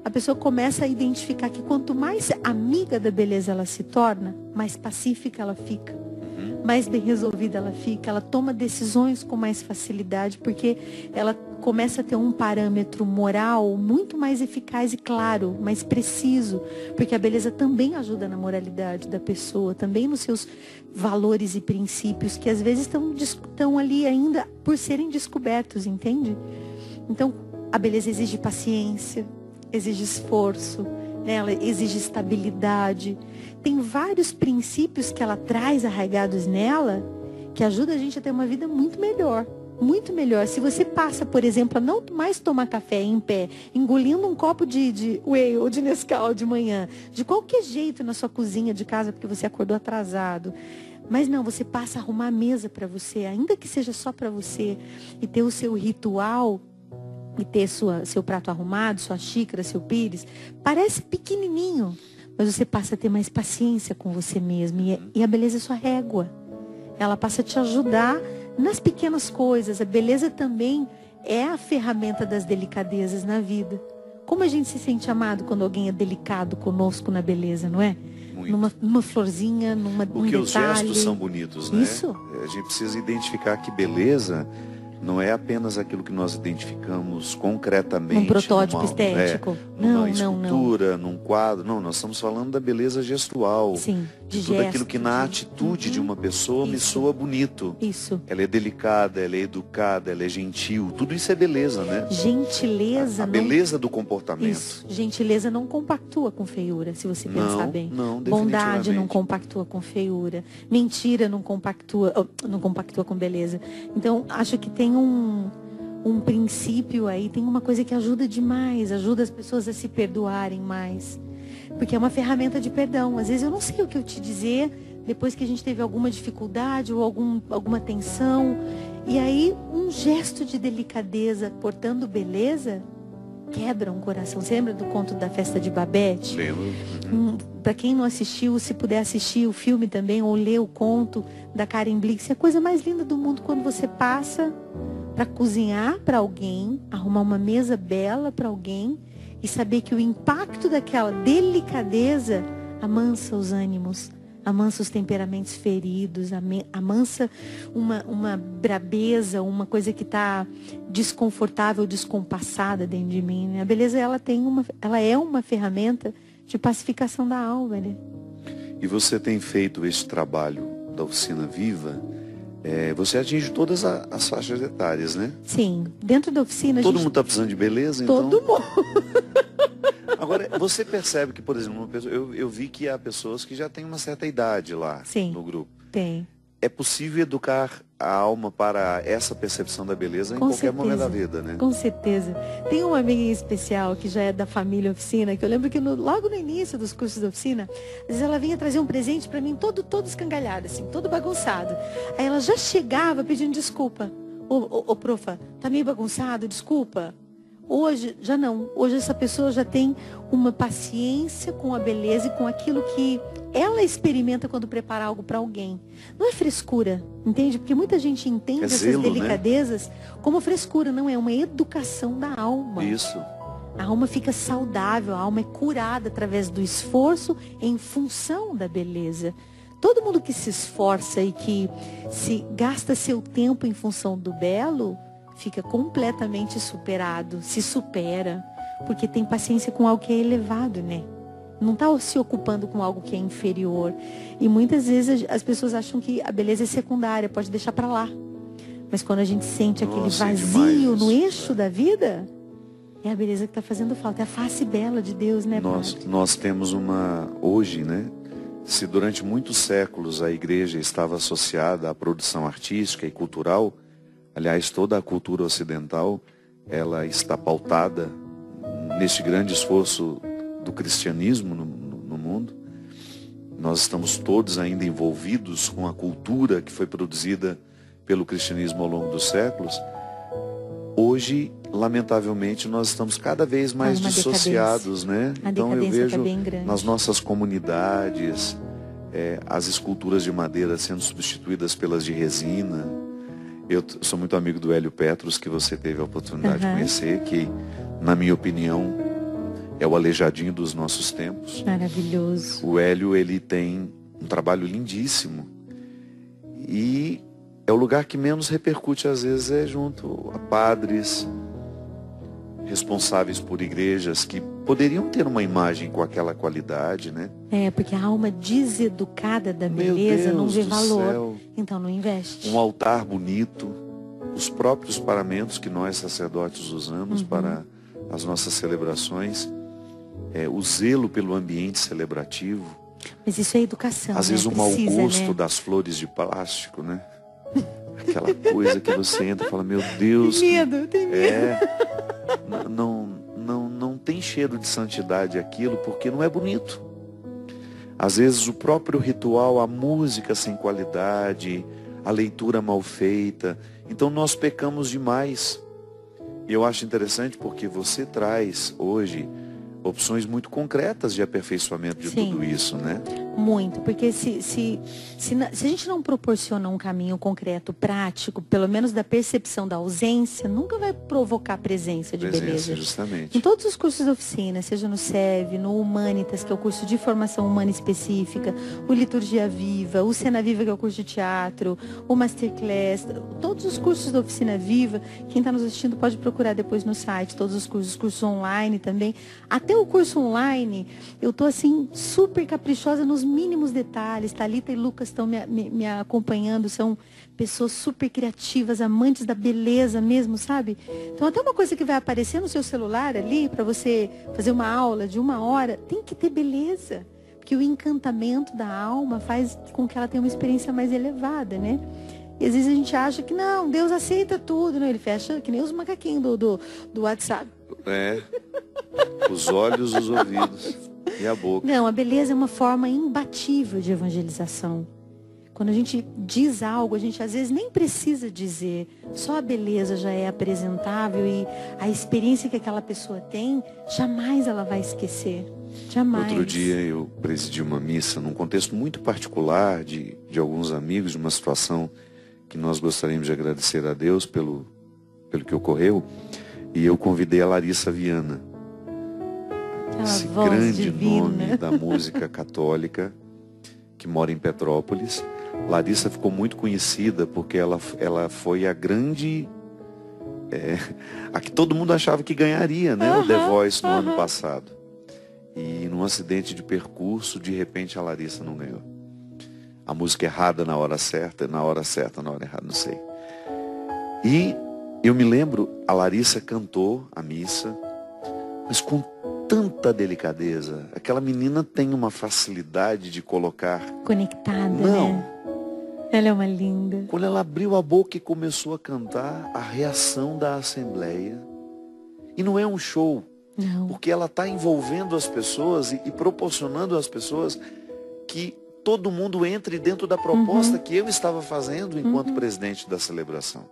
a pessoa começa a identificar que quanto mais amiga da beleza ela se torna, mais pacífica ela fica, mais bem resolvida ela fica, ela toma decisões com mais facilidade, porque ela começa a ter um parâmetro moral muito mais eficaz e claro, mais preciso, porque a beleza também ajuda na moralidade da pessoa, também nos seus valores e princípios, que às vezes estão ali ainda por serem descobertos, entende? Então, a beleza exige paciência, exige esforço, né? Ela exige estabilidade. Tem vários princípios que ela traz arraigados nela que ajudam a gente a ter uma vida muito melhor. Muito melhor. Se você passa, por exemplo, a não mais tomar café em pé, engolindo um copo de whey ou de Nescau de manhã, de qualquer jeito na sua cozinha de casa, porque você acordou atrasado. Mas não, você passa a arrumar a mesa para você, ainda que seja só para você, e ter o seu ritual, e ter seu prato arrumado, sua xícara, seu pires, parece pequenininho, mas você passa a ter mais paciência com você mesmo. E a beleza é sua régua. Ela passa a te ajudar nas pequenas coisas. A beleza também é a ferramenta das delicadezas na vida. Como a gente se sente amado quando alguém é delicado conosco na beleza, não é? Numa florzinha, num detalhe. Porque os gestos são bonitos, né? Isso. A gente precisa identificar que beleza não é apenas aquilo que nós identificamos concretamente. Um protótipo estético. Numa escultura, num quadro. Não, nós estamos falando da beleza gestual. Sim, de tudo aquilo que na atitude de uma pessoa me soa bonito. Isso. Ela é delicada, ela é educada, ela é gentil. Tudo isso é beleza, né? Gentileza. A beleza do comportamento. Isso. Gentileza não compactua com feiura, se você pensar bem. Não, bondade não compactua com feiura. Mentira não compactua com beleza. Então, acho que tem um princípio aí, tem uma coisa que ajuda demais, ajuda as pessoas a se perdoarem mais. Porque é uma ferramenta de perdão. Às vezes eu não sei o que eu te dizer depois que a gente teve alguma dificuldade ou alguma tensão. E aí um gesto de delicadeza, portando beleza, quebra um coração. Você lembra do conto da festa de Babette? Lembro. Para quem não assistiu, se puder assistir o filme também, ou ler o conto da Karen Blix, é a coisa mais linda do mundo quando você passa para cozinhar para alguém, arrumar uma mesa bela para alguém e saber que o impacto daquela delicadeza amansa os ânimos, amansa os temperamentos feridos, amansa uma brabeza, uma coisa que está desconfortável, descompassada dentro de mim. Né? A beleza, ela é uma ferramenta de pacificação da alma. Né? E você tem feito esse trabalho da Oficina Viva, você atinge todas as faixas etárias, né? Sim, dentro da oficina... Todo mundo está precisando de beleza, então? Todo mundo. Agora, você percebe que, por exemplo, eu vi que há pessoas que já têm uma certa idade lá. Sim, no grupo. Tem. é possível educar a alma para essa percepção da beleza em qualquer momento da vida, né? Com certeza. Tem uma amiga em especial que já é da família Oficina, que eu lembro que logo no início dos cursos da Oficina, às vezes ela vinha trazer um presente para mim todo escangalhado, assim, todo bagunçado. Aí ela já chegava pedindo desculpa. Ô, profa, tá meio bagunçado, desculpa. Hoje, já não. Hoje essa pessoa já tem uma paciência com a beleza e com aquilo que ela experimenta quando prepara algo para alguém. Não é frescura, entende? Porque muita gente entende essas delicadezas, né, como frescura. Não, é uma educação da alma. Isso. A alma fica saudável, a alma é curada através do esforço em função da beleza. Todo mundo que se esforça e que se gasta seu tempo em função do belo, fica completamente superado, se supera, porque tem paciência com algo que é elevado, né? Não está se ocupando com algo que é inferior. E muitas vezes as pessoas acham que a beleza é secundária, pode deixar para lá. Mas quando a gente sente aquele vazio no eixo da vida, é a beleza que está fazendo falta. É a face bela de Deus, né, nós temos hoje, né? Se durante muitos séculos a igreja estava associada à produção artística e cultural, aliás, toda a cultura ocidental, ela está pautada neste grande esforço do cristianismo no mundo. Nós estamos todos ainda envolvidos com a cultura que foi produzida pelo cristianismo ao longo dos séculos. Hoje, lamentavelmente, nós estamos cada vez mais dissociados, né? Então eu vejo nas nossas comunidades as esculturas de madeira sendo substituídas pelas de resina. Eu sou muito amigo do Hélio Petros, que você teve a oportunidade de conhecer, que, na minha opinião, é o Aleijadinho dos nossos tempos. Maravilhoso. O Hélio, ele tem um trabalho lindíssimo. E é o lugar que menos repercute, às vezes, junto a padres responsáveis por igrejas que poderiam ter uma imagem com aquela qualidade, né? Porque a alma deseducada da beleza não vê valor, então não investe. Um altar bonito, os próprios paramentos que nós sacerdotes usamos para as nossas celebrações, o zelo pelo ambiente celebrativo. Mas isso é educação. Às vezes o mau gosto das flores de plástico, né? Aquela coisa que você entra e fala, meu Deus. Tem medo, tem medo. Não tem cheiro de santidade aquilo, porque não é bonito. Às vezes o próprio ritual, a música sem qualidade, a leitura mal feita. Então nós pecamos demais. E eu acho interessante porque você traz hoje opções muito concretas de aperfeiçoamento de tudo isso, né? Muito, porque se a gente não proporciona um caminho concreto, prático, pelo menos da percepção da ausência, nunca vai provocar presença de beleza. Justamente. Em todos os cursos da oficina, seja no SEV, no Humanitas, que é o curso de formação humana específica, o Liturgia Viva, o Cena Viva, que é o curso de teatro, o Masterclass, todos os cursos da Oficina Viva, quem está nos assistindo pode procurar depois no site, todos os cursos online também. Até o curso online, eu estou assim, super caprichosa nos mínimos detalhes. Thalita e Lucas estão me acompanhando, são pessoas super criativas, amantes da beleza mesmo, sabe? Então até uma coisa que vai aparecer no seu celular ali, para você fazer uma aula de 1 hora, tem que ter beleza. Porque o encantamento da alma faz com que ela tenha uma experiência mais elevada, né? E às vezes a gente acha que não, Deus aceita tudo, né? Ele fecha que nem os macaquinhos do WhatsApp. Os olhos, os ouvidos e a boca. Não, a beleza é uma forma imbatível de evangelização. Quando a gente diz algo, a gente às vezes nem precisa dizer. Só a beleza já é apresentável e a experiência que aquela pessoa tem, jamais ela vai esquecer. Jamais. Outro dia eu presidi uma missa num contexto muito particular de alguns amigos, de uma situação que nós gostaríamos de agradecer a Deus pelo que ocorreu. E eu convidei a Larissa Viana. Esse grande divina. nome da música católica, que mora em Petrópolis. Larissa ficou muito conhecida porque ela foi a grande... a que todo mundo achava que ganharia, né? O The Voice no ano passado. E num acidente de percurso, de repente a Larissa não ganhou. A música errada na hora certa, na hora errada, não sei. E eu me lembro, a Larissa cantou a missa, mas com tanta delicadeza. Aquela menina tem uma facilidade de colocar... Conectada, não, né? Ela é uma linda. Quando ela abriu a boca e começou a cantar, a reação da Assembleia. E não é um show. Não. Porque ela está envolvendo as pessoas e proporcionando às pessoas que todo mundo entre dentro da proposta que eu estava fazendo enquanto presidente da celebração.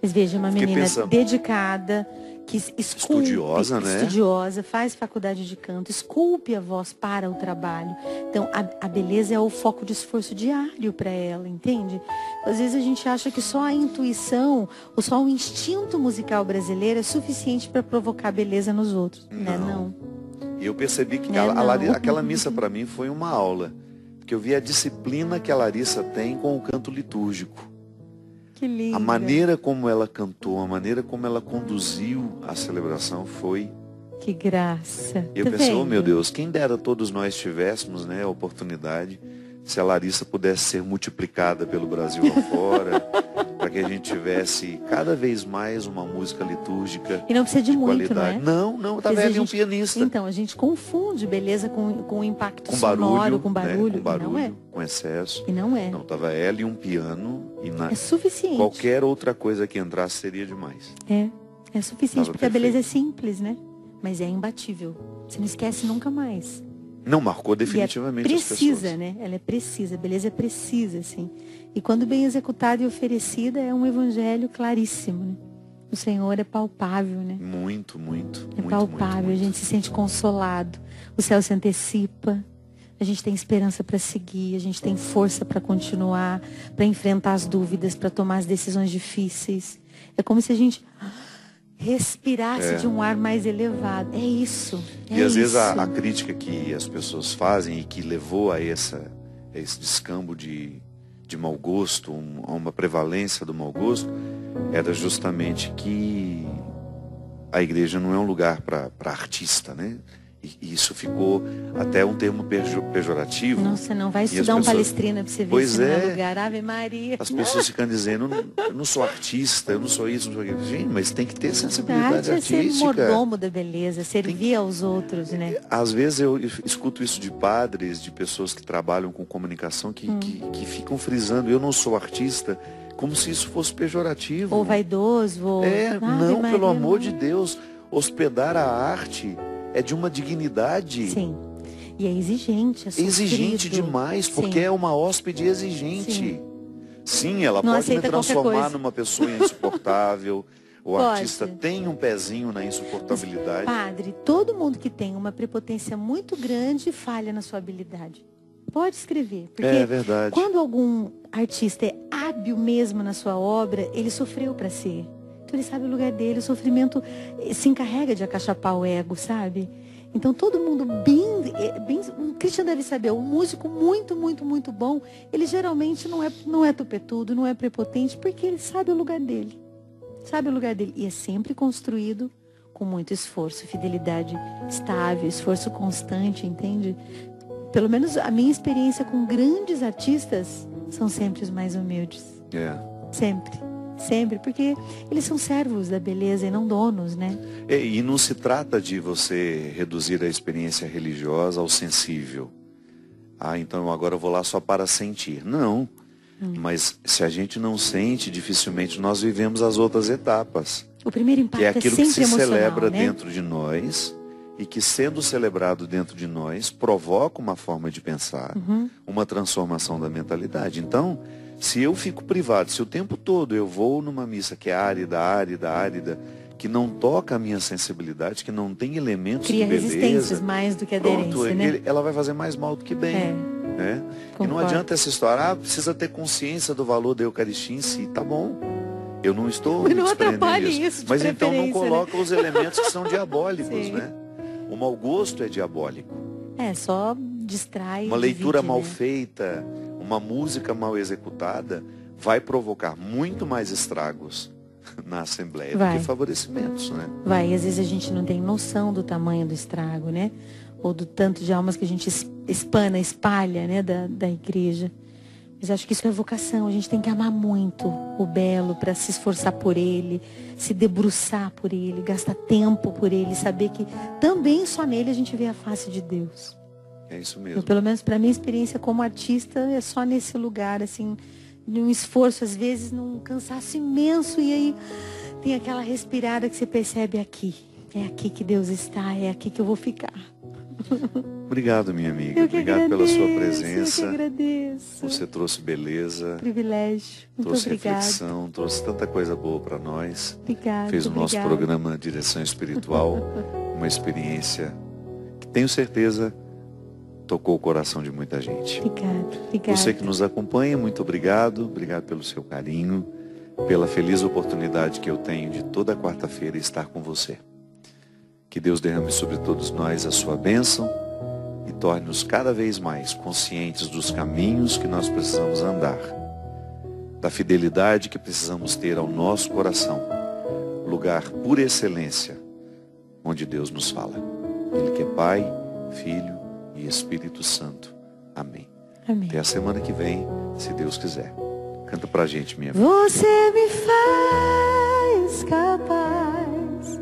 Mas veja, uma Fiquei menina pensando, dedicada, que esculpe, estudiosa, né? Estudiosa, faz faculdade de canto, esculpe a voz para o trabalho. Então, a beleza é o foco de esforço diário para ela, entende? Às vezes a gente acha que só a intuição ou só o instinto musical brasileiro é suficiente para provocar beleza nos outros. Né? Não. E eu percebi que Não. aquela missa para mim foi uma aula. Porque eu vi a disciplina que a Larissa tem com o canto litúrgico. Que lindo. A maneira como ela cantou, a maneira como ela conduziu a celebração foi... Que graça. Eu pensei, oh meu Deus, quem dera todos nós tivéssemos, né, a oportunidade, se a Larissa pudesse ser multiplicada pelo Brasil afora, para que a gente tivesse cada vez mais uma música litúrgica e não precisa de muito, qualidade. Não é? Tá velho, um pianista. Então, a gente confunde beleza com impacto com sonoro, barulho, com barulho. né? Com barulho, não é. Com excesso. E não é. Não, tava ela e um piano. E É suficiente. Qualquer outra coisa que entrasse seria demais. É suficiente, Tava porque perfeito. A beleza é simples, né? Mas é imbatível. Você não esquece nunca mais. Não marcou definitivamente e as pessoas. Precisa, né? Ela é precisa, a beleza é precisa, assim. E quando bem executada e oferecida, é um evangelho claríssimo, né? O Senhor é palpável, né? Muito. É palpável, a gente se sente consolado. O céu se antecipa. A gente tem esperança para seguir, a gente tem força para continuar, para enfrentar as dúvidas, para tomar as decisões difíceis. É como se a gente respirasse de um ar mais elevado. É isso. E às vezes a crítica que as pessoas fazem e que levou a esse descambo de mau gosto, a uma prevalência do mau gosto, era justamente que a igreja não é um lugar para artista, né? E isso ficou até um termo pejorativo. Nossa, não vai estudar Palestrina para você ver pois se não é lugar. Ave Maria. As pessoas ficam dizendo, eu não sou artista, eu não sou isso, não sou aquilo. Gente, mas tem que ter sensibilidade artística. É ser mordomo da beleza, servir aos outros, né? Às vezes eu escuto isso de padres, de pessoas que trabalham com comunicação, que ficam frisando, eu não sou artista, como se isso fosse pejorativo. Ou vaidoso. Ou... não, Maria, pelo amor de Deus, hospedar a arte é de uma dignidade. Sim. E é exigente, é sofrido. Exigente demais, porque é uma hóspede exigente. Sim, ela pode me transformar numa pessoa insuportável. O artista tem um pezinho na insuportabilidade. Padre, todo mundo que tem uma prepotência muito grande falha na sua habilidade. Pode escrever. Porque é verdade. Quando algum artista é hábil mesmo na sua obra, ele sofreu para ser. Então ele sabe o lugar dele, o sofrimento se encarrega de acachapar o ego, sabe? Então todo mundo bem, o Christian deve saber, um músico muito bom, ele geralmente não é tupetudo, não é prepotente, porque ele sabe o lugar dele. Sabe o lugar dele. E é sempre construído com muito esforço, fidelidade estável, esforço constante, entende? Pelo menos a minha experiência com grandes artistas são sempre os mais humildes. Sempre, porque eles são servos da beleza e não donos, né? E não se trata de você reduzir a experiência religiosa ao sensível. Então agora eu vou lá só para sentir. Não. Mas se a gente não sente, dificilmente nós vivemos as outras etapas. O primeiro impacto que é aquilo que se celebra, né? Dentro de nós e que, sendo celebrado dentro de nós, provoca uma forma de pensar, uma transformação da mentalidade. Então, se eu fico privado, se o tempo todo eu vou numa missa que é árida, que não toca a minha sensibilidade, que não tem elementos de beleza, resistências mais do que aderência, né? Ela vai fazer mais mal do que bem. Né? E não adianta essa história, precisa ter consciência do valor da Eucaristia em si, tá bom. Eu não estou me desprendendo disso. Mas então não coloca os elementos que são diabólicos, né? O mau gosto é diabólico. Só distrai. Uma leitura mal feita, uma música mal executada vai provocar muito mais estragos na Assembleia do que favorecimentos, né? Às vezes a gente não tem noção do tamanho do estrago, né? Ou do tanto de almas que a gente espalha, né, da igreja. Mas acho que isso é vocação. A gente tem que amar muito o belo para se esforçar por ele, se debruçar por ele, gastar tempo por ele, saber que também só nele a gente vê a face de Deus. É isso mesmo. Pelo menos para minha experiência como artista, é só nesse lugar, assim, num esforço, às vezes, num cansaço imenso, e aí tem aquela respirada que você percebe aqui. É aqui que Deus está, é aqui que eu vou ficar. Obrigado, minha amiga. Obrigado Pela sua presença. Eu que agradeço. Você trouxe beleza. Privilégio. Muito trouxe obrigada. reflexão, trouxe tanta coisa boa para nós. Obrigada. Fez o nosso programa Direção Espiritual uma experiência que, tenho certeza, tocou o coração de muita gente. Obrigada. Você que nos acompanha, muito obrigado. Obrigado pelo seu carinho, pela feliz oportunidade que eu tenho de toda quarta-feira estar com você. Que Deus derrame sobre todos nós a sua bênção e torne-nos cada vez mais conscientes dos caminhos que nós precisamos andar, da fidelidade que precisamos ter ao nosso coração, lugar por excelência onde Deus nos fala. Ele que é Pai, Filho e Espírito Santo. Amém. Amém. Até a semana que vem, se Deus quiser. Canta pra gente, minha filha. Você me faz capaz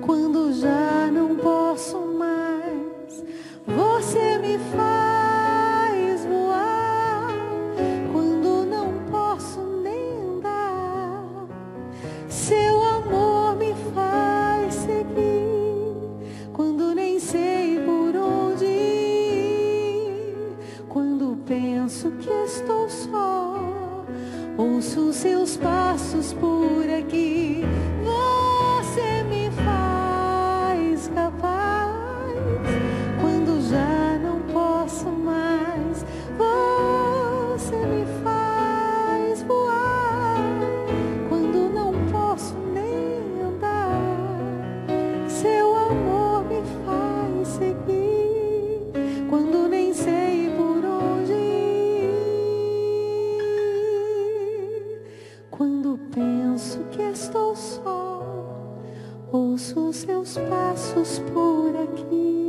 quando já não posso mais. Você me faz voar quando não posso nem andar. Seu amor me faz seguir quando nem sei por onde ir. Quando penso que estou só, ouço seus passos por aqui. Você me faz capaz quando já não posso mais. Você me faz voar quando não posso nem andar. Seu amor me faz seguir quando nem sei por onde ir. Quando penso que estou só, ouço seus passos por aqui.